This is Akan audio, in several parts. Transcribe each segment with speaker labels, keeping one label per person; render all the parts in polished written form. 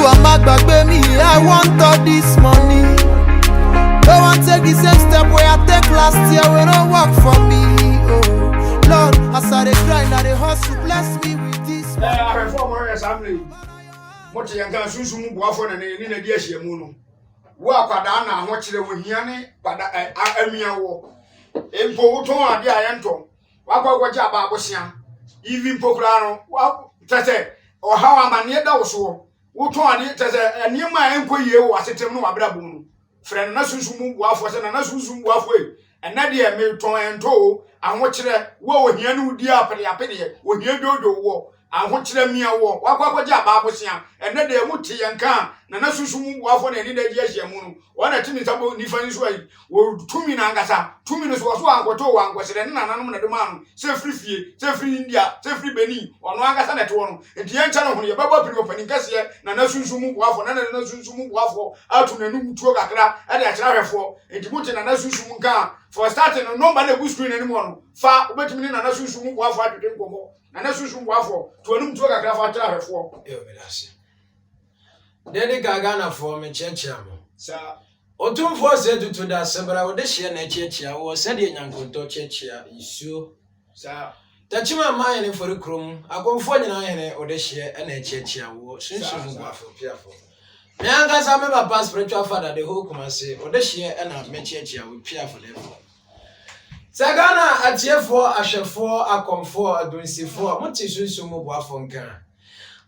Speaker 1: Amagba me, I want all this money. Don't want to take the same step where I take last year when I work for me. Oh Lord, as I dey grind, I dey hustle, bless me with this money.
Speaker 2: I have four assembly. What you can soon move for and in a dear moon. Walk Adana, watch the Wihiani, but I war. In Poton, the Ianto. What job I was young? Even Poclano, what, Tete, or how am I near Dawso? What one it as a near my inquiry was a term of Abrabun. Friend Nasusum Waffles and Nasusum Waffway, and Nadia Milton and Toe, and watch the war here no dear Pediapedi, when you do the war, and watch them near war. What job I was young, and then they would tea and can, Nasusum Waffle and in the Yeshamun, one at Timothy different way, were 2 minutes, 2 minutes was one, to one was an animal at the man, say free India, say free Benin, or Wangasan at one, and the young channel when you're about to open in Cassia, Nanasumu Waffle, and Nanasumu Waffle, out to the new Tuaka, and that's not for, and to put in a Nasumunga, for starting nobody will screen anymore. Far, wait a minute, and Nasumu Waffle to drink more, and Nasumu Waffle to a new Tuaka for.
Speaker 3: Daddy Gagana for me, Chechamo.
Speaker 2: Sir.
Speaker 3: Otum for said to that several audition a chechia was said in Uncle Chechia, issue.
Speaker 2: Sir.
Speaker 3: Tachima mine for the crum, I confide in I audition and a chechia was since you move for Piafo. Yangas, I remember past spiritual father, the whole commerce, audition and I met chechia with Piafo. Sagana at year 4, I shall 4, I come 4, I don't see 4, much is soon move from can.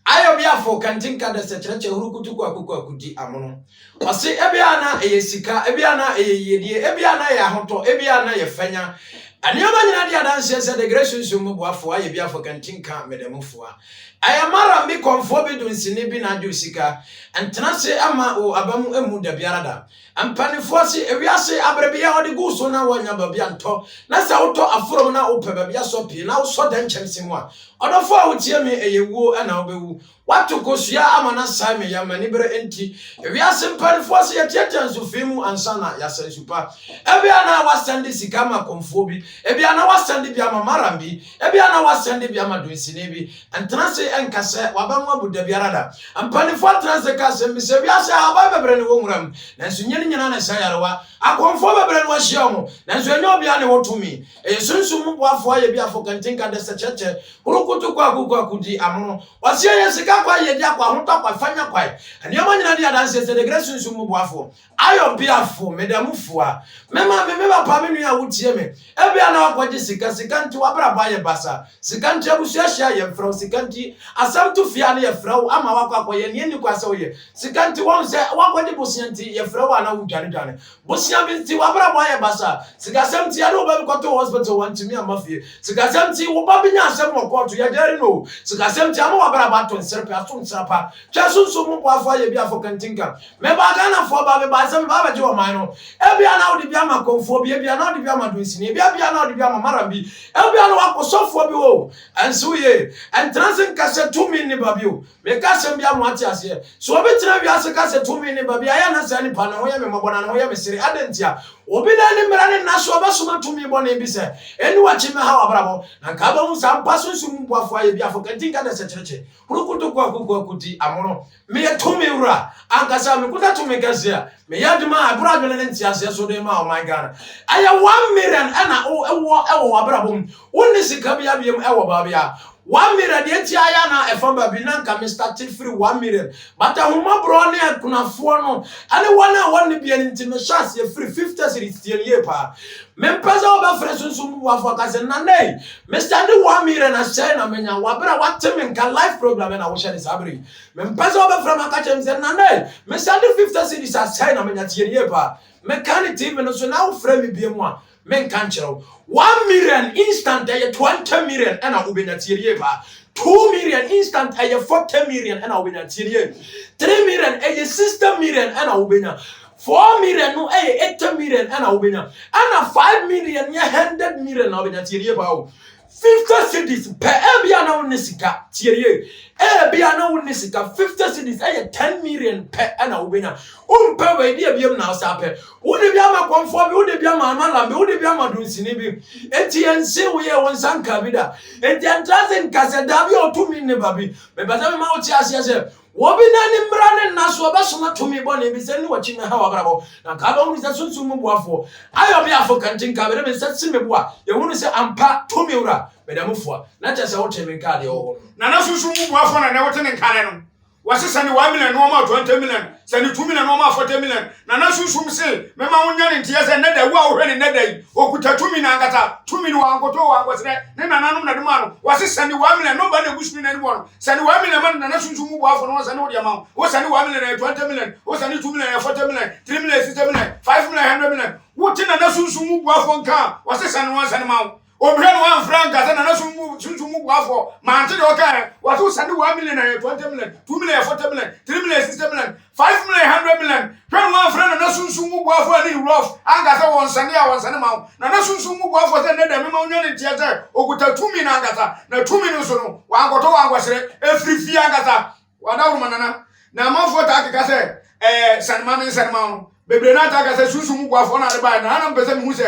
Speaker 3: Ayo biafo kantinka da secheche hurukutu kwa kudi amono. Wasi ebiana eyesika, ebiana eyedie, ebiana ya hoto, ebiana ye fenya. Anyoma nyina dia danse se de grace sumu boafo aye biafo kantinka medemufua. Ayamara mbi konfo bi dunsini bi na dusika. Entenase ama o abamu emu da biarada. Ampanifo si ewiase abrebia odi guso na wanya babia nto. Na sa auto aforo na ope babia so pie na so da nchemsimu a. Odofo a wotie me eyewu na obewu. Watu kosua amana same ya manibere enti. Ewiase mpanifo si yetieta nsufimu ansana ya sensupa. Ebia na wasande sikama konfo bi. Ebia na wasande bi ama marambi. Ebia na wasande bi ama dunsini bi. Entenase enkase wabamu abuda biarada. Ampanifo transe kase mbise wiase ababebre ne wonwuram. Nanso nyina na sayarwa akonfo bebre no hyeomo nanso enyo bia ne wotumi esunsun boafo aye bia fo kantinka de secheche hurukutu kwa akudi amono wase yesika kwa yedi akwa hoto kwa fanya kwa enyo nyina dia danse se de gresunsun boafo ayo bia fo medamufua mema pa menu ya wutie me ebia na akwaje sika nti wabraba ye basa sika nti abusuahia ye mfra sika nti asamtu fia ne ye fra ama wakwa ye ne ni kwa se oye sika nti wonse wakwaje bosianti ye fra na wudwane bosia binti wabra boye basa sigasemti ya do ba ko hospital wantimi amafie sigasemti wo ba binya asem wo court ya dare no sigasemti am wabra ba to nserpe aso nsrapa twasunso mu boafo ye bia fo kantinka me ba gana fo ba be ba asem ba je o man no e bia na odi bia ma konfo bia na odi bia ma donsini bia na odi bia ma marambi e bia na wakosofo bi wo anso ye entransin kase 2 minute ba bi o me kase bia mo ati ase so obi tira bia se kase 2 minute ba bia ya na sani pa na ho ya me mabona na ho ya me sire adentia obi na ni mrane na so basoma tumi bone bi se eni wachi me ha wabrabo na ka ba mu sampa sunsun boafo aye bia fo kantinka da secheche hurukutu kwa kuti amono me tumi wura ankasa me kuta tumi gasia me yaduma abura dwele ntia se so de ma o my god aya 1 million ana ewo wabrabo woni sika bia biem ewo ba bia 1 million enti aya na efamba bi na nka me started free 1 million but ahuma bro ne kunafo no ane wana wonni bi enti me chance ye free 50 cities tie ye pa me mpeza oba fresunsun wafo akaze na nei me stand 1 million na share na menya wabra wateme nka live program na wo share sabri me mpeza oba from akache mze na nei me stand 50 cities a share na menya tie ye pa me kan team no so na wo frame bi mu a men kan chero 1 million instant ay 20 million and ubenya tirie ba 2 million instant ay 40 million and ubenya tirie 3 million ay 60 million and ubenya 4 million no ay 80 million and ubenya and 5 million ya 100 million na ubenya tirie ba 50 cities per ebia na unisika tirie ebia na unisika 50 cities ay 10 million per ana ubenya umpe we dia biem na usape udi bia ma konfo bi udi bia ma amalambe udi bia ma dunsini bi enti ense we ye wonsanka bi da enti antrazen kaseda bi otumi ne babi me basa me ma uti asiase Wobi na ni mbrane na so obasoma to me bone bi se ni wachi me ha wabrabo na ka ba hu se sunsun mu boafo ayo bi afo kantin ka be me se simebo a ye hu se ampa to me wura me da mufo na cha se wo temi ka de wo
Speaker 2: na na sunsun mu boafo na na wote ne nkane no wase sani 1 million no ma 20 million sani 2 million no ma 40 million na sunsun se me ma wonya ne ntia se ne da wo a wo hwe ne da yi okuta 2 million angata 2 million wa angoto wa angosre ne na nanom na de ma no wase sani 1 million no ba na gusu na ni mo sani 1 million man na sunsun mu boafo no sani wo de ma wo sani 1 million na 20 million wo sani 2 million na 40 million 3 million 60 million 5 million 100 million wo ti na sunsun mu boafo nka wase sani 1 sani ma Obrano 1 franc as na sunsun mu boafo ma ante de oka wase sani 1 million na 20 million 2 million 40 million 3 million 60 million 5 million 100 million when 1 franc na sunsun mu boafo ani rough anga se won sani ma na sunsun mu boafo se ne da me ma onyo ne tie se okuta 2 million anga na 2 million so no wa angoto wa angosere efri fi anga wa da wuru manana na amafo ta akeka se sani ma bebre na ta ka se sunsun mu boafo na de ba na na mpese mi hu se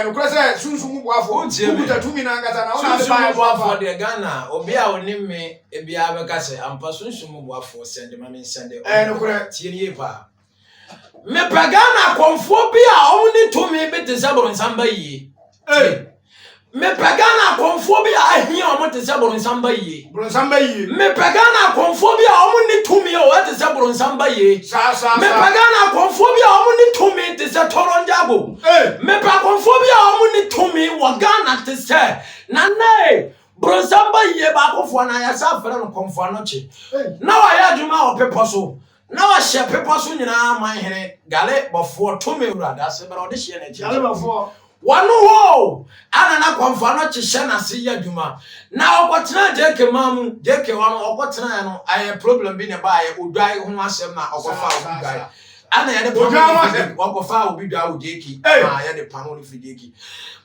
Speaker 2: no kure se sunsun mu boafo okuta 2 million anga na ona de ba
Speaker 3: boafo de Ghana obi a oni me ebia be ka se ampa sunsun mu boafo sende ma me sende
Speaker 2: no kure
Speaker 3: tie ni pa me pagana konfo bi a omni to me be te saboro nsamba yi me pagana konfo bi a ahia omo te saboro nsamba yi me pagana konfo bi a omni to me o te saboro nsamba yi me pagana konfo bi a omni to me te se toronjago me pa konfo bi a omni to me wa Ghana te se na nei bronsamba yi ba konfo na ya sa fere no konfo no chi na wa ya adwuma o pepo so na wa hye pepo so nyina man here gale bofo to me wura da se bra o de hye na chi
Speaker 2: gale bofo
Speaker 3: wanu ho ana na konfo no chi hye na se ya adwuma na okotena jeke mamu jeke wanu okotena ya no aye problem bi ne ba aye odwai ho asem na okofa odwai ana ya de problem okofa obi dwa odeki ma ya de pano ni fideki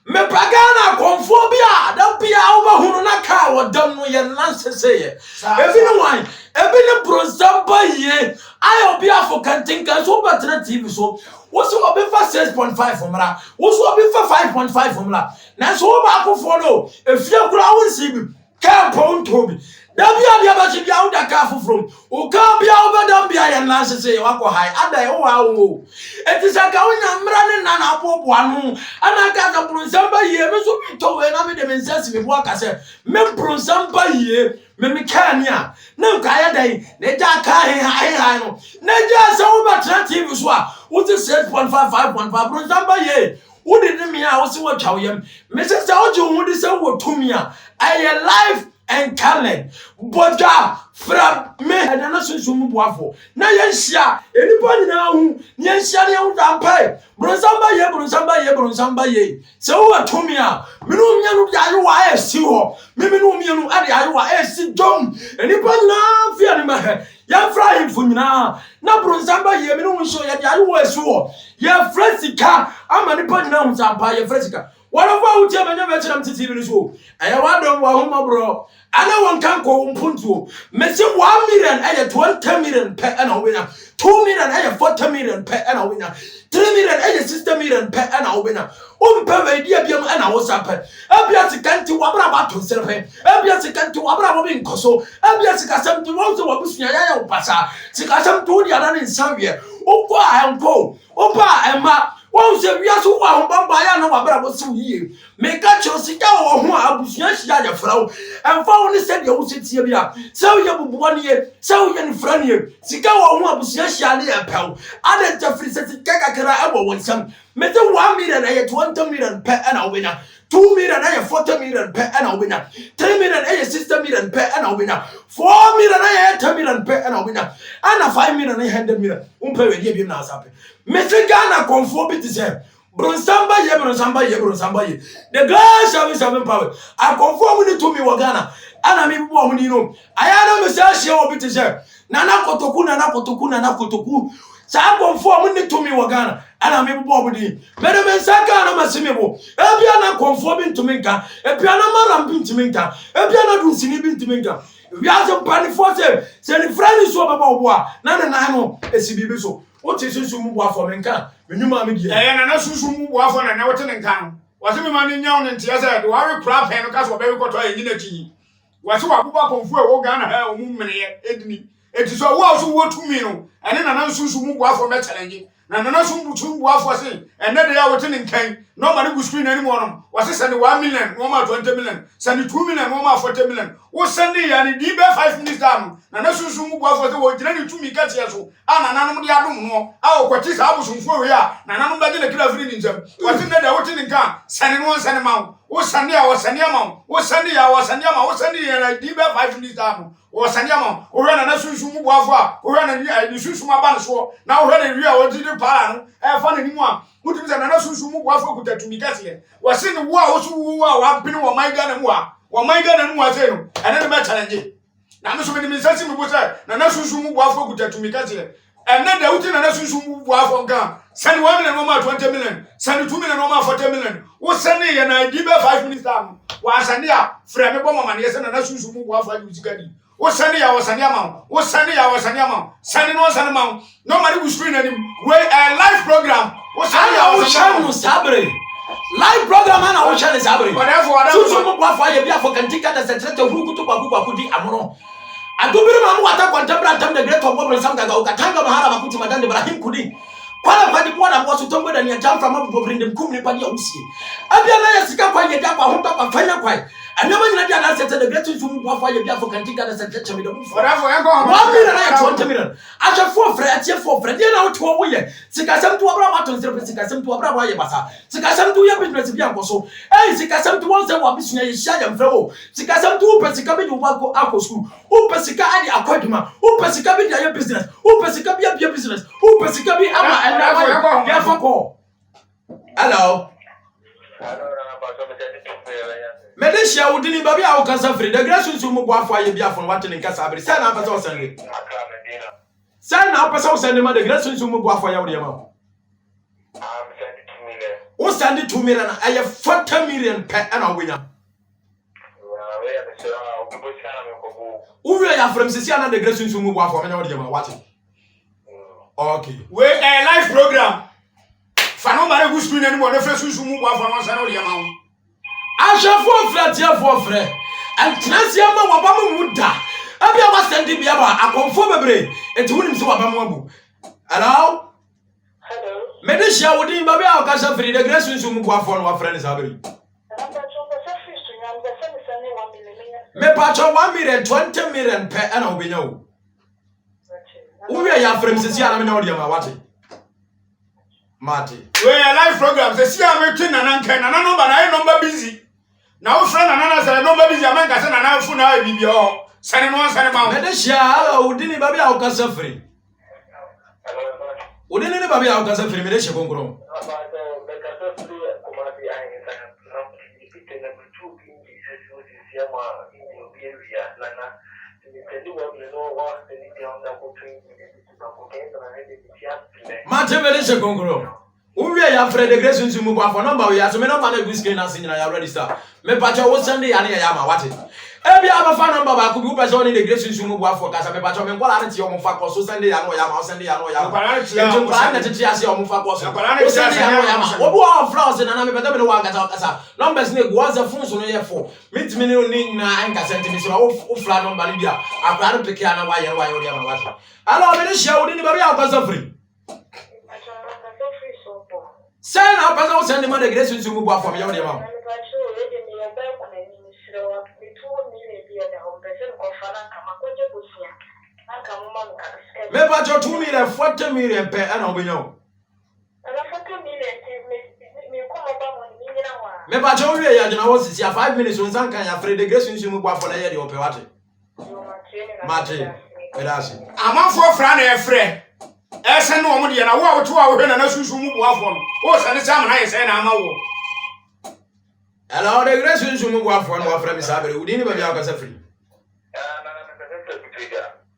Speaker 3: me pagana konfo bi a da bia obahunu na ka wodam no ye nansese ye ebi no wan ebi ne bronsamba ye ayo bia for kantinka so batena TV so woso obi fa 6.5 omra woso obi fa 5.5 omra na so ba akofo no efie kura wonsi bi ka ponto bi da bia ba chi bia uda ka fofrom o ka bia obadam bia ye nansese ye wako hai ada ye wa wo etisaka wonya mra ne na na abobo anu ana ka ka bronsamba ye me so bi to we na me de mensasi me bo aka se me bronsamba ye me kania na nka ya dai na ja ka hai no na ja se wo batra TV so a wo ti 6.5 5.5 bronsamba ye wo de me a wo se wo twa wo yam me se se wo je wo de se wo tumi a aye life and talent boja from me and na sunsun mu boafo na yenhia enipa nyina hu yenhia ne hu dampai bronsamba ye se wo atumi a me no mia no ya yo a esi ho me no mia no ade ayo a esi dom enipa nyina fia ne ma ya fra him fu nyina na bronsamba ye me no hu so ya ayo esi ho ya frasika ama nipa nyina hu dampai ya frasika whatever we tell me never tell them to TV so I don't want home bro I know one can go punto me say 1 million and 20 million per and a winner 2 million and 40 million per and a winner 3 million and 60 million per and a winner per idea biam and a what's up abia se kanti wabra ba to serve abia se kanti wabra bo bin koso abia se kasam to wo so wabusua ya pasa se kasam to dia na nsanwe okwa anko opa ema wọ́n ṣe bí aṣọ wà hàn bàbá yà náà wà bẹ̀rẹ̀ bó sì yìí mẹ́ka kyerò sika wọ̀ hàn abusua ṣìyà yẹ fúra o ẹ̀fọ́ wọn ní sẹ́ni ẹ̀wọ́ ṣe tiẹ̀ bí a sẹ́wọ́ yẹ bubuwa ni yẹ sẹ́wọ́ yẹ nìfúra ni yẹ sika wọ̀ hàn abusua ṣìyà ni yẹ pẹ́ o adé ntẹ firi sẹ́ sika kakra ẹ̀wọ̀ wọ̀ nsẹ́m mẹ́tẹ́ 1 million ẹ̀yẹ 20 million pẹ́ ẹ̀nà ọ̀bẹ̀nya 2 million ẹ̀yẹ 40 million pẹ́ ẹ̀nà ọ̀bẹ̀nya 3 million ẹ̀yẹ 60 million pẹ́ ẹ̀nà ọ̀bẹ̀nya 4 million ẹ̀yẹ 10 million pẹ́ ẹ̀nà ọ̀bẹ̀nya ẹ̀nà 5 million ẹ̀yẹ 100 million wọ́n pẹ́ wẹ̀ díẹ̀ bí mu náà sápẹ́ mẹ́tẹ́ Ghana kọ̀ǹfọ̀ bi ti sẹ́ bronsamba ye the glass 77 power I conform with to me wa Ghana ana mi bo mu ni no ayana me say hye obi te say nana kotoku sa conform ni to me wa Ghana ana mi bo mu di me me saka na masime bo ebia na conform bi to me nka ebia na maram bi to me nka ebia na dun sini bi to me nka we are some party force say the friend so baba obo a na no esibi bi so what is sunsun mu boafo me nka menuma me die
Speaker 2: na sunsun mu boafo na wote ne nka no wase me ma ne nyaw ne ntia say de wa we kra pen no ka so be koto ayi na ti wase wa buba konfu e wo Ghana ha o mu meneye edini It is a war who want to me, and then another soon move off from that challenge. And another soon move off for saying, and then they are waiting King. Nobody will screen anyone. Was it sending 1 million, 20 million, sending 2 million, 40 million. Was sending and the 5 minutes down. And that's soon move off for the world, ready to me catch you. And another Yadum, our quarters are for ya. And another killer of reading them. Was in there waiting in car, sending one send amount. Was Sunday, I was Sunday amount. Was Sunday, I was Sunday amount. Was Sunday and I did 5 minutes down. Or Sanyama, or run a Susu Wava, or run a Susuma Banso, now run a real Did Pan, and fun anyone. Who is another Susu Wava to me? Was in the war who are one pin or my gun and war, or my gun and was in, and then a challenge. Now, so many Mrs. was there, and a Susu Wava to me. And then the Utin and a Susu Wava gun. Send 1 million, 20 million, send 2 million, 40 million. Was Sunday and I did 5 minutes down. Was Sunday, Frame Bomber, yes, and a Susu Wava Uzi. What's Sunday? I was Sanyama. What's Sunday? I was Sanyama. Sunday was Sanyama. Nobody will screen him. We're a live program. What's Sunday? I was Sanyama. Live program, man. I was Sanyama. Whatever. So, why you for Cantica that's a threat of who to Bakudi Amono. I do remember what I contemplate the great of Bob and Sanga, Katanga Mahara, Kuti Madame Ibrahim Kudi. Qualified the one I was to talk about and you jump from up to bring them Kumi Padiosi. I realized the Kappa, you got a hump of fire quite. I never let you answer the greatest woman for your for Cantica as a teacher. Whatever I go 1 million and 20 million. I shall for Fred, you for Fred, you know, to a way. Sikasam to Abramat, Sikasam to Abrabasa, Sikasam to your business Bianco. Hey, Sikasam to one of business Shayam Fellow, Sikasam to Pesicami to Wako Aqua School, who Pesicadi Aquatuma, who Pesicami your business, who Pesicami your business, who Pesicami and Yafako. Hello. Medesha udini babi a ukasa free the grace nso mu boafo aye bia fo what in kasa abri say na pesa o sende say na pesa o sende ma the grace nso mu boafo aye wo de ma o sende 2 million aye 40 million per ana obunya uwe ya from sisi ana the grace nso mu boafo anya wo de ma what okay we a live program fa no mare go screen anymore no face nso mu boafo no say na wo de ma Ashafo Fratia for Fred and Transiama Wabamu Muda. Abia was sending me about a conform bebre and to him so Abamu. Hello?
Speaker 4: Hello.
Speaker 2: Medisha would in Babia Casa Free, the grass will soon go for our friends. Me patch 1 million, 20 million per annum we know. We are from Cecilia Minodia, what? Marty. We are live programs. The CM and Ankan and I know, but I number busy. Now, friend, and another number busy. I'm going to send an iPhone. I will be all sending one send amount. Medesha, who didn't baby out Casa Free? Who didn't baby out Casa Free? Medesha Bongro. Martin Medesha Bongro. We are afraid the grace to move for number. We have to make no money with screen and sing. I already start. Me patch was Sunday and Yama. What it? Every other fan number I could be person in the grace to move for Casa. Me patch me quality on Mufako. So Sunday I know Yama. Sunday I know Yama. You plan to see on Mufako. Sunday I know Yama. What are flowers and I'm better than one Casa. Numbers need was a phone so no for. Meet me no need na anchor centimeters of flat number Libya. I plan to pick an wire Yama. Hello, Medesha, wouldn't be out Casa free. Send up as I was sending the grace to move from your mouth. Maybe 2 million, 40 million per annum, we know. Maybe I told you, I was 5 minutes when some kind of afraid the grace to move for the year of Pewati. Martin, I'm up for Franny, friend. Esa no omo de na wo awoto a wo hwe na susu mu boafo no wo sane sam na yese na ama wo hello the grace susu mu boafo no wa fra mi sabere udi ni ba bia akasa free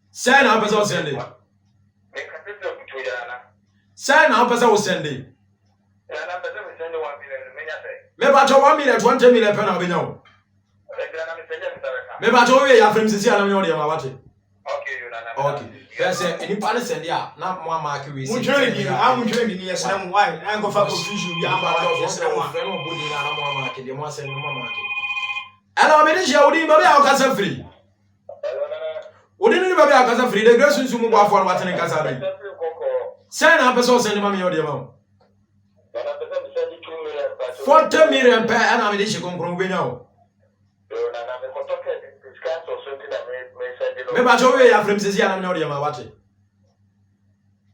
Speaker 2: say na pesa o sende say na pesa o sende me ba to 1 million 20 million pe na obenyo me ba to we ya fra mi sisi ana me o de ma wate okay yes any pan send ya na mo mark we see I'm training yes na mo why I go for confusion bi am ba yes na mo friend mo body na mo mark de mo send mo mark hello me dey udi ba be o ka free
Speaker 3: Wouldn't never be a casa free. The girls who move off for what's in Casa. Send up a source and money or the amount. 40 million per annum in the Congo. We know. Maybe I show you from Cecilia and Nodia. Watch it.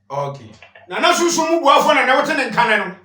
Speaker 3: Okay.
Speaker 2: Nana Susu move off on another in Canada.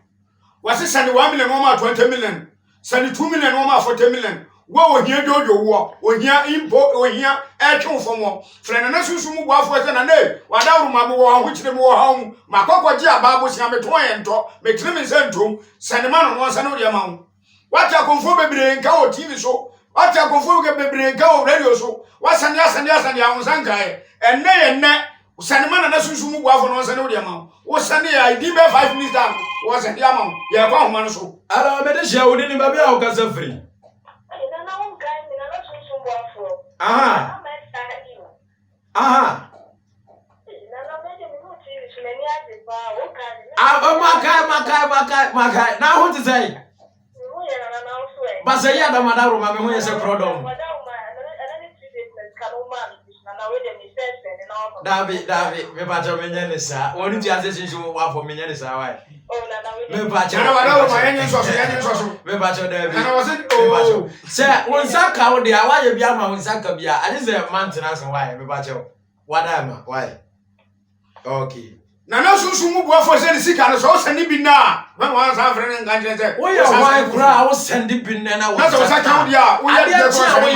Speaker 2: Was it send 1 million more 20 million? Send 2 million more 40 million. What here do your war? Or here import or here action for more. Friend and Susu move off with an day. What out my war, which they were home. My cocoa babos number 20 and talk. Make them in Centrum. Send a man on once another amount. What you conform baby cow TV show? What you conform baby cow radio show? What's an yes and Zankai? And nay and net. Send a man and Susu move off on once another amount. Was Sunday I did 5 minutes down. Was a diamond. Yeah, one man so. I don't know, show didn't baby out as a free. Aha. Aha. Maka. Now what to say? But say yeah, the madam, my who is a prodom. David, me pacho menyanisa. What did you ask since you want for menyanisa? Why? Me pacho, me pacho, David. And I wasn't. Oh, sir, when Saka, the Hawaii Biama, when Saka Bia, I just a maintenance and why? Me pacho, what am I? Why? Okay. Nana Susu move for sending sick and so send it now. When once I'm friend and Ganjan, we are my crowd, send it in and I was a count. Yeah, we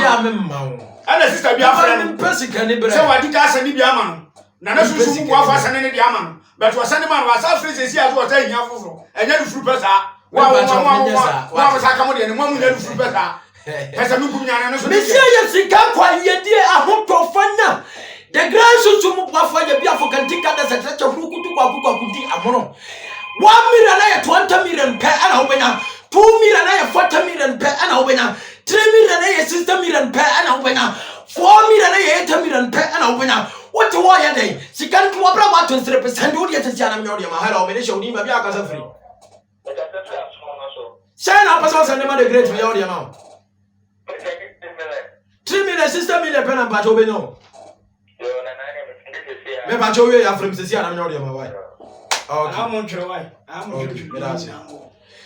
Speaker 2: are member. And the sister be a friend. So I did ask any diamond. Nana Susu move for sending a diamond. But was sending man was self free as was saying your and then fruit better. One was a comedy and 1 million fruit better. As a look at Monsieur Yasika, quiet dear, I hope to find. The grandson to move for your beautiful cantica as a touch of Ruku Amono. 1 million, 20 million per annum, 2 million, 40 million per annum, 3 million, 60 million per annum, 4 million, 8 million per annum. What to wire day? She can't come up to 3% who gets a channel. Hello, Minister, you may be a free. Sign up as also the great Miodia. 3 million, 60 million per annum, but over no. Me ba cho we afrem sesi ana nyo de ma why. Okay. I'm on try. I'm on try.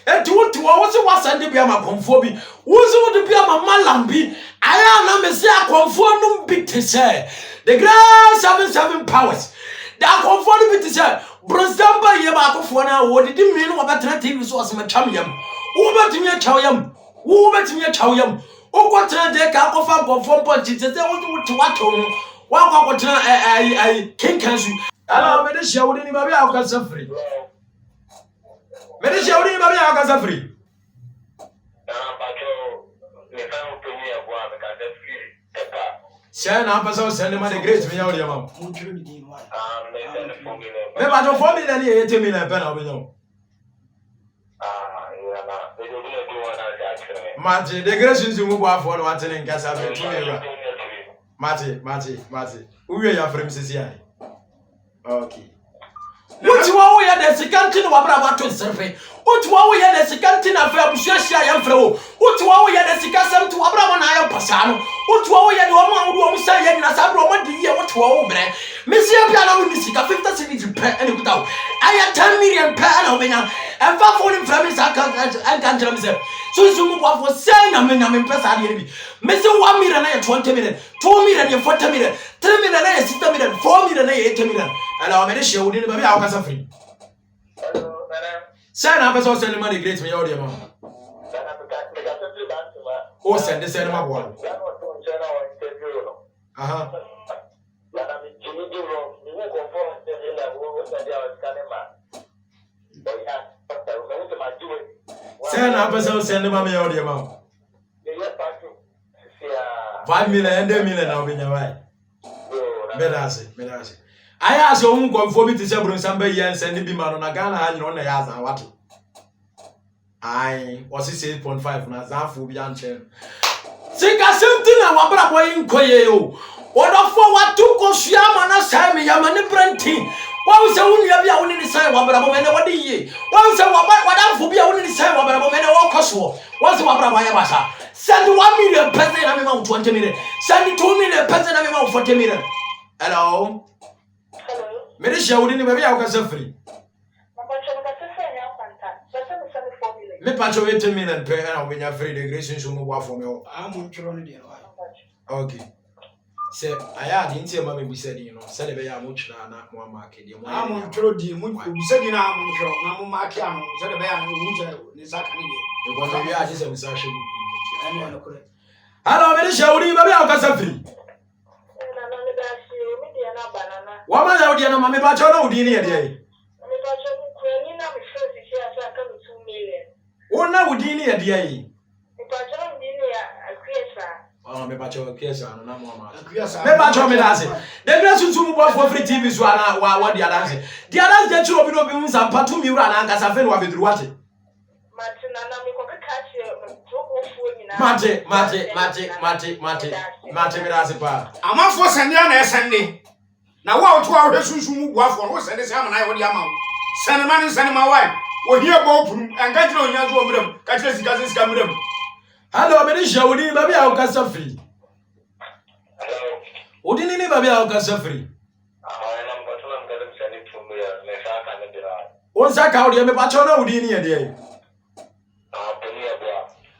Speaker 2: E tu wo se wasande bia ma konfo bi. Wo se wo de bia ma malambi. Aya na me se akonfo no bi te se. The grand 77 powers. Da akonfo no bi te se. Brosamba ye ba akofo na wo de mi no obetra TV so asema twam yam. Wo betimi a chaw yam. Wo betimi a chaw yam. O ko tra de ka akofa akonfo mpo ti se wo to wato no. One got I can't cancel. Hello, Medisha, wouldn't be able to suffer. Medisha, wouldn't be able to suffer. Send up as I send him a great me out of your mouth. Maybe I don't form it any 80 million pen of you. Marty, the gracious you move off for what's in Casa. Mati. Who are your friends? Okay. What you are we the second thing about to survey? What you are we the second thing of Shasha and Fro? What you are we the second to Abraham and I Passano? What you are we the one who say and Nasabro, what do you want to over? Monsieur Piano in the Sika 50 cities and without. I had 10 million per annum and 5 falling from his and can't himself. So you move off for saying I'm impressed. Missing 1 million, 20 million, 2 million, 40 million, 3 million, 60 million, 4 million, 80 million. And our medicine would never be our casa free. Sign up as also the money great me all your mom. Oh, send the cinema one. Send up as also send the money all your mom. 5 million, 10 million now in your way. Medasi. I ask your own conformity to several somebody and send it on a Ghana and on the Yaz and what? I was 8.5 na Zafu Bianchen. Sika something and what boy in Koyeo. What of what took Oshiama Sami Yamani Brenti? What was the only only design what about ye? What was the what I'm for be only design what about all Kosovo? What's the Wabrabasa? Send 1 million peasant amount 20 million. Send 2 million peasant amount 40 million.
Speaker 3: Hello.
Speaker 4: Hello.
Speaker 3: Mede hia wo ni ba bia wo kasa free. Me pacho we 10 million per na we nya free the grace nso mo bua for me.
Speaker 2: I'm trying to
Speaker 3: Okay. Say aya di ntie ma me bisa di no. Say be ya mo twira na mo mark di mo.
Speaker 2: I'm trying to mo bisa di na mo tro na mo mark am. Say the be am mo tro ni sa kan di.
Speaker 3: Because we are just bisa hwe bu. Hello, mede hia wo ni ba bia wo kasa free. Wama ya odi na ma me pacho na odi ni ye de. Wona odi ni ye de yi. Me pacho kiesa no na mo ma. Me pacho me dance. The grace sunsu mu bo for free TV so na wa dia dance. Dia dance de chiro bi no bi mu sampa to mi wura na nkasa fe no wa beduru wate. Mate me dance pa.
Speaker 2: Amafo sende na esende. Na wa oto a wo sunsu mu buafo no sende se ama na ye wo dia ma. Sende man sende ma wai. Wo hie bo opuru. Enka jira onya zo omrem. Ka jira sika mrem.
Speaker 3: Hello, me dey shawudi baby a wo kasa free.
Speaker 4: Hello.
Speaker 3: Odi ni baby a wo kasa free. Won saka odi me pacho na odi ni ye de.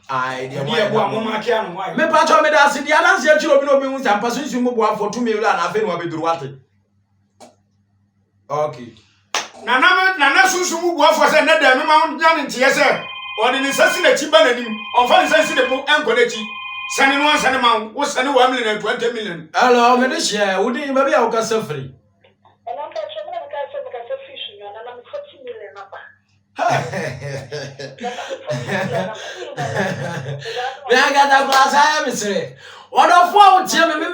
Speaker 3: Ai dia
Speaker 2: mo mo ma kia no wai.
Speaker 3: Me pacho me da se dia dance ya chiro bi no bi hu sampa sunsu mu boafo to me wura na fe no abeduru wate. Okay.
Speaker 2: Nana sunsu mu buafo se na da me ma nya ne tie se. Odi ni sasi na chi ba na nim. Onfa ni sasi de bu enko na chi. Sani no sani ma wo sani 1 million 20 million.
Speaker 3: Hello, me dey share. Odi baby a wo kasa free. Me ga da class I am say. What of what tie me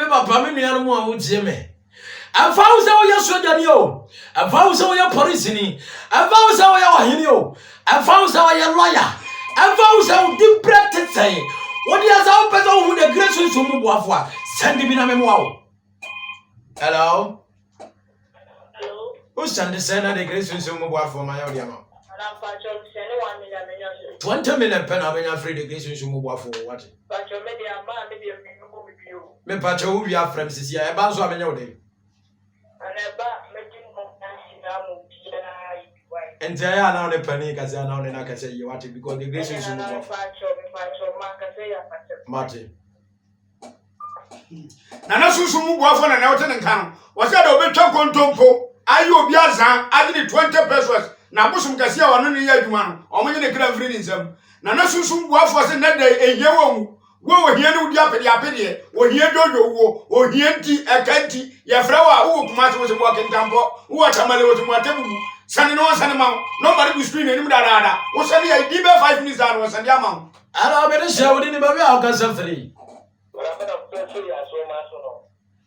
Speaker 3: papa me nua no mo a wo tie me. Afa wo se wo ye soja ni o. Afa wo se wo ye police ni. Afa wo se wo ye wahini o. Afa wo se wo ye lawyer. Afa wo se wo different say. What dia za wo pese wo hu the grace nso mu boafo a send bi na me mo wo. Hello.
Speaker 4: Hello.
Speaker 3: Who send the grace nso mu boafo ma ya odi ama. 20 million pen abenya free the grace nso mu boafo what? Me pacho wo bia frem sisi ya e ba so abenya wo dey. And I now the penny because I now the say you want it because the grace is Martin.
Speaker 2: Nana sunsu mu buafo na wote nka no. Wo se da obetwa kontompo ayi obi azan adi 20 pesos na busum kase a wono ne ya adwuma no. Omonye ne kra free nsam. Nana sunsu mu buafo se na da ehie wo wo hie ne udi apede wo hie dodo wo hie nti ekanti ye fra wa wo kuma se wo se bo kentampo wo tamale wo se mo atebubu sani no sani ma nobody be screen enim da wo sani ya di be 5 minutes and wo sani ama
Speaker 3: ara be de shawo di ni ba be a ka sa free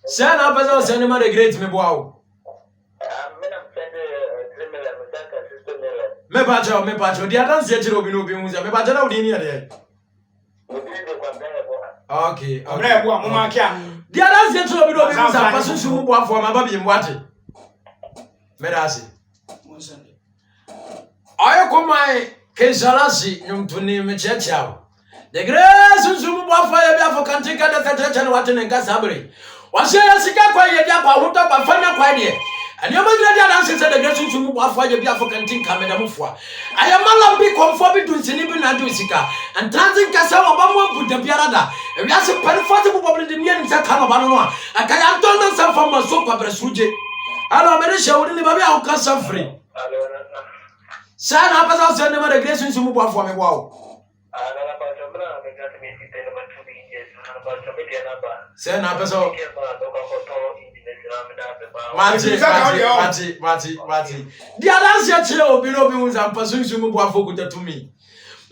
Speaker 3: sana ba za sani ma the great me bo awo me pacho dia dance ya chiro bi no bi hu se me pacho na odi ni ya Okay.
Speaker 2: Bre bo mo makia.
Speaker 3: Dia dance ya chiro bi no bi hu se pa sunsu mu bo afo ma ba bi mbwate. Me da se. Ayo komai kesalasi nyumtuni mechecha. The grace nsumu bwafa ya bia fokantika da teteche ne watene nkasa abere. Wase ya sika kwa ye dia kwa huta pa fanya kwa die. Ani omagina dia dance se the grace nsumu bwafa ya bia fokantika me da mufua. Ayamala bi konfo bi dunsini bi na du sika. Antranzi nkasa wa ba mo buda biarada. Wi ase perfect bu problem de mien nsa ka no ba no a. Akaya ntona nsa fa maso kwa bresuje. Ala me de shawuri ni ba bia okasa free. Sana pesa sende ma the grace nsumu bwafa me bwawo. Say na peso. Mati. Dia dance ya chile obi no bi unza mpaso nsumu bwafa kuta tumi.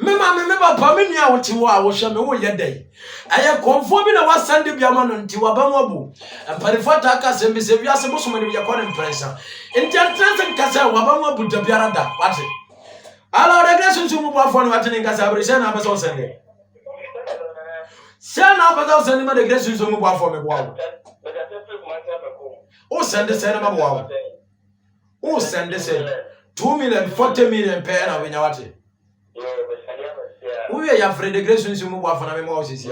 Speaker 3: Me papa me nua wote wo a wo hwe me wo ye dai. Aye konfo bi na wasande bia ma no nti wa ba mo bu. Parifata aka se me se bia se boso me bia kwa impression. Intelligence nkasa wa ba mo bu da biara da. Wate. Ala the grace nsumu bwafa no wate nkasa abri se na peso sende. Sana pesa send ma the grace nsumu bwafa me bwawo. O send ma bwawo. O send 2 million 40 million per na we nya wate. We are afraid the grace nsumu bwafa na me mo sisi.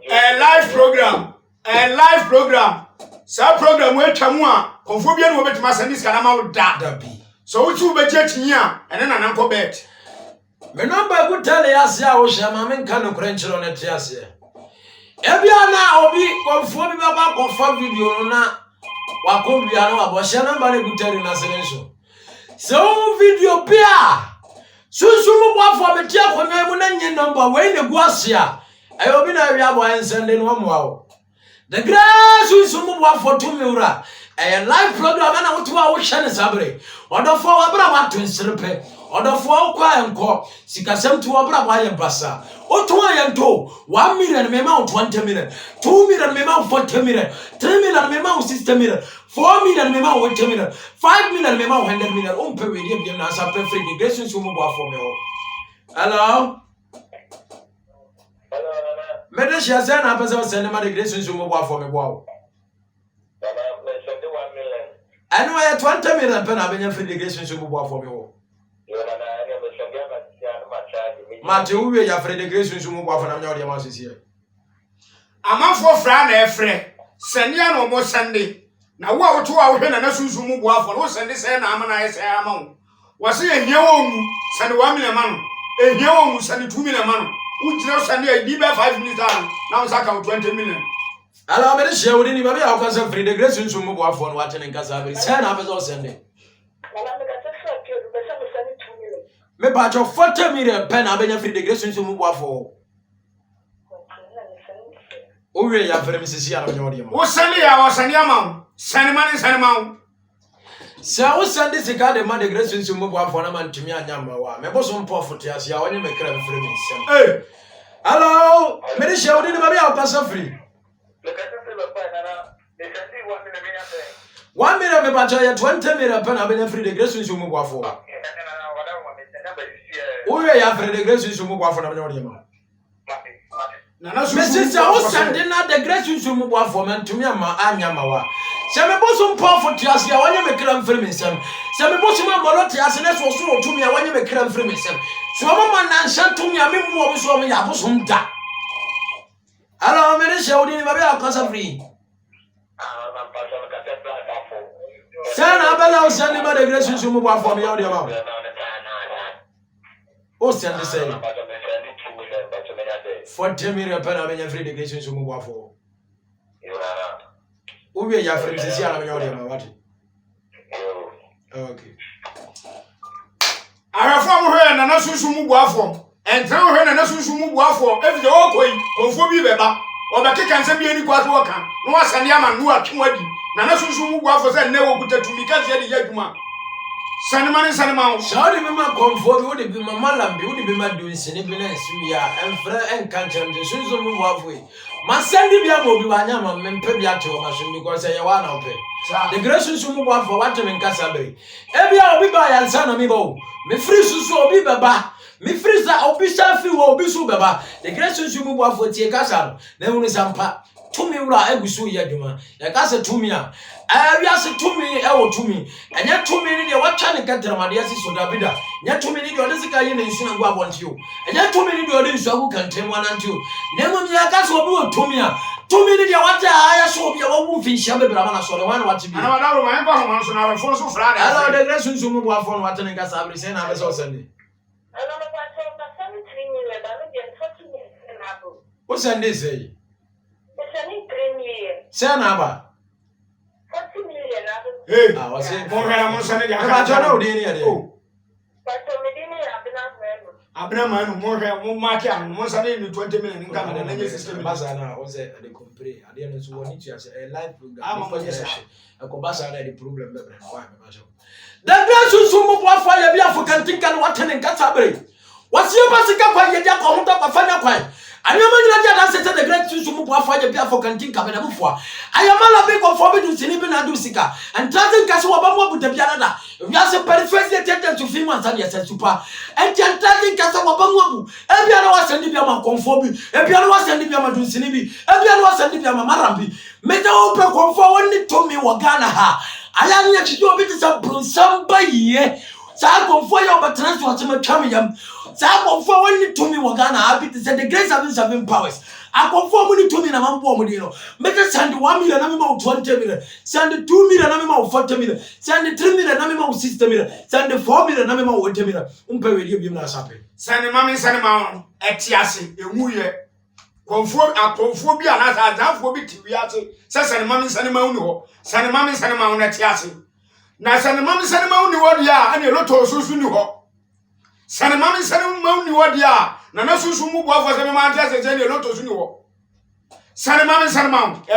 Speaker 2: A live program. Sa program we twamu a konfo bia no betima send sika na ma wo da.
Speaker 3: Dabi.
Speaker 2: So wo chu be tinyi a ene na nanko bet.
Speaker 3: Me number good tell yase a wo hye ma me nka no krenchiro ne te ase. Ebia na obi konfo bi baba konfa video no na wakombia no aboshe number ne good tell na selenso. So video bia susumu bwafo betia konwa mu na nyi number we ne gu ase a ayo bi na wi abo ensende no mo awo. The grass susumu bwafo to me ura a live program na wo to a wo hye ne sabre odofo wabra wa to nsrepe odofo kwa enko sikasem to wabra wa ye basa oto ayento 1 million me ma 20 million 2 million me ma 40 million 3 million me ma 60 million 4 million me ma 80 million 5 million me ma 100 million umpe we dem na sa perfect the grace susumu bwafo me ho. Hello Mede shia say na pese send ma the grace susumu bwafo me bwa. Anu ya 20 million pe na benya free the grace susumu bwafo me ho. Mate uwe ya free the grace susumu bwafo na nya ode ma sisi.
Speaker 2: Amanfo fra na efre. Send ya no mo sende. Na wo a wo to a wo hwe na susumu bwafo no sende say na amana ye say ama wo. Wo se ehia wo mu sende 1 million ma no. Ehia wo mu sende 2 million ma no. Ujire sende e di be 5 minutes na wo saka 20 million.
Speaker 3: Ala me share wodi ni ba ya ko say free the grace susumu bwafo no wa tene nkasa be say na pese sende. Me ba cho 40 million pen abenya free the grace susumu bwafo. Owe ya free misisi ya no nyodi mo.
Speaker 2: Wo sende ya wo sende ama wo. Sende ma wo.
Speaker 3: Sa wo sende sika de ma the grace susumu bwafo na man tumi anyama wa. Me boso mpo foto ya sia woni me kra me free misem.
Speaker 2: Eh.
Speaker 3: Hello, me share wodi ni ba ya ko say free. 1 million me ba cho ya 20 million pen abenya free the grace susumu bwafo. Owe ya free the grace susumu bwafo na nyodi mo. Mrs. Sanding na the grace susumu bwafo man tumi ama anyama wa. Se me boso mpo foto ya sia woni me kra me free misem. Se me boso ma moloti ase na so so tumi a woni me kra me free misem. So mama na nsha tumi a me mu obi so me ya boso nda. Hello, me share wodi ni ba ya ko say free. Sana abela o send ma the grace susumu bwafo me ya ode ma. O send say 40 million pen abenya free the grace susumu bwafo. Uwe ya free sisi ana menya ode ma wati. Okay.
Speaker 2: Arafo mo hwe na susumu bwafo. Entra hwe na susumu bwafo. Evide okoi konfo bi beba. Obekeka nse bi ani kwaso oka. No wasane ama no atwadi. Na susumu bwafo se ne wo kutatumi se de yaduma. Sanema wo.
Speaker 3: Shawdi be ma konfo bi wodi bi ma malam bi wodi bi ma dunsini bi na nsu ya enfra enkancham de susumu bwafo yi. Ma sendi bi ama obi wanya ma mempe bi ate wo ma so because ye wa na ope. The grace susumu bwafo wate me nkasa bere. Ebia obi ba yansa na mi ba o. Me free susu obi beba. Me free sa obi safi wo obi su beba. The grace susumu bwafo tie kasa no. Na hunu sampa. Tumi wura egusu ye adwuma. Ya kasa tumi a. Wiase tumi ewo tumi. Enya tumi ni de watwa ne kadramade asi so Davida. Nya tumi ni de ode sika ye ne nsu na gu abonte o. Enya tumi ni de ode nsu agu kantem anante o. Na mu ya kasa obi wo tumi a. Tumi ni de wata aya so obi wo wu finhia bebrama na so de wan wate bi.
Speaker 2: Ana wada ro man ba ho man so na we fo so fra na.
Speaker 3: Hello, the grace susumu bwafo no wate ne kasa abri say na be so sende.
Speaker 4: Ana ma pa so na 73 million ba me de 40 million na bo.
Speaker 3: O sende say.
Speaker 4: Sending 3 million.
Speaker 3: Say na ba.
Speaker 4: 40 million na bo.
Speaker 2: Hey.
Speaker 3: Ah, was it?
Speaker 2: Mo hwe na mo sende ya.
Speaker 3: Ba jona o de ni ade.
Speaker 4: But so me dini abina menu.
Speaker 2: Abna manu mo hwe mo market am mo sende ni 20 million nka mo na nye system.
Speaker 3: Basa na o say ade compare ade no so woni tu ase a live program.
Speaker 2: Ah, mo yes.
Speaker 3: Ko basa na the problem be bre why me ba so. The grace susumu bwafo ya bia fo kantinka no wate ne nkasa bere. Wasi obasika kwa ye dia ko ho to kwa fanya kwa. Anyama nyina dia dan sete the great susumu bwafo ya bia fo kantinka be na bufo. Ayamala be ko fo be du sini be na du sika. And transit kase wo ba mo buta bia na da. Wiase perifesie tete to film ansa dia se super. And transit kase wo ba mo bu. E bia na wasandi bia ma konfo bi. E bia na wasandi bia ma du sini bi. E bia na wasandi bia ma marambi. Meta wo pe konfo woni to me wo Ghana ha. Aya nya chido obi ti sa bronsamba ye. Sa konfo ya obatransport ma twam yam. Sa konfo woni to me wo Ghana ha bi ti say the grace having 7 powers. Akonfo mu ni 2 million na mambo mu di no. Make send 1 million na me ma 20 million. Send 2 million na me ma 40 million. Send 3 million na me ma 60 million. Send 4 million na me ma 80 million. Umpe we di bi na sape.
Speaker 2: Send ma etiase ewuye. Konfo bi ana azanfo bi ti wiase. Send ma uni ho. Send ma na etiase. Na send ma uni ho dia ana loto osusu ni ho. Send ma uni ho dia na na susu mu boafo se me ma atiase se ni loto osusu ni ho. Send ma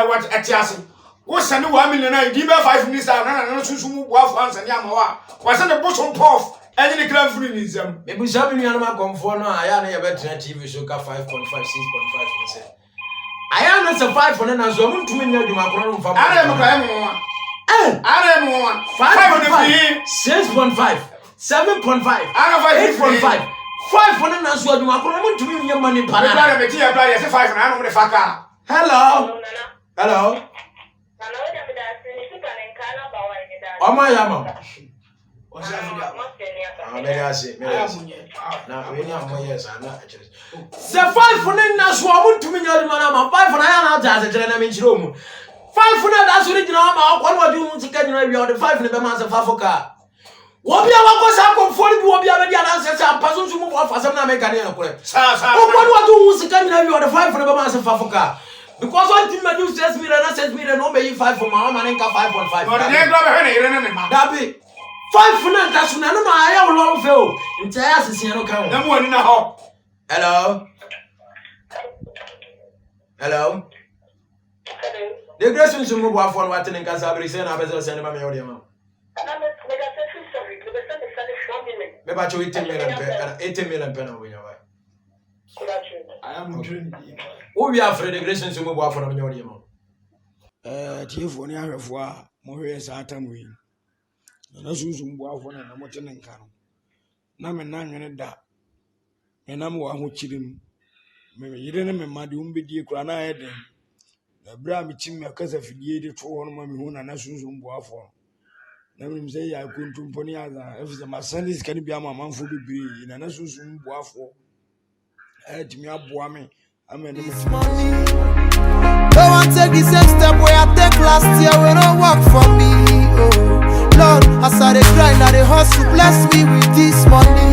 Speaker 2: what etiase. Wo send 1 million na di be 5 minutes na susu mu boafo ansa ni amawa. Wa send the bosom puff. Any the grand free museum.
Speaker 3: Maybe some you are comfort no. I am a better TV show 5.5, 6.5%. I am not a 5 for an answer. I'm to me near the Macron from
Speaker 2: I am one. 5.5,
Speaker 3: 6.5, 7.5, 8.5, 5 for an answer. The Macron to me your money. Hello. Hello. Oh my God. Now we are yes, I'm not actually. The 5 for the swam to me, your man, 5 for I am as a gentleman's room. 5 for that's original. What do you get the 5 in the man's of Africa? What be our was up for you? What be our answers? I'm passing to move off as I'm not making a point. What do you get the 5 for the man's of Africa? Because one thing I do says me and I says me, no, maybe 5 for my man and 5.5. That be 5 for that. That's no, I have a long field. It's a ass, you know, come.
Speaker 2: No one in the hall.
Speaker 3: Hello. Hello. The Gresham to move off on what in Casabri send up as a cinema. Maybe 80 million penalty.
Speaker 2: I am doing
Speaker 3: Oh, we are afraid the Gresham to move off on your demo.
Speaker 5: Tiefoni ahwefo mohwe sa atamwi na sunsun boafo na mochene nka no na me na nwene da me na mo ahochirim me yire ne me made umbedi kura na ayeden na bra me chim me kasa fidie de to hono ma me hu na sunsun boafo na me mse ya kuntumpo ni aza efise ma sandis kan bia ma manfo bibiri na sunsun boafo timi aboa me amen
Speaker 1: This money. Don't want to take the same step where I take last year when I work for me. Oh Lord, as I dey grind, I dey hustle, bless me with this money.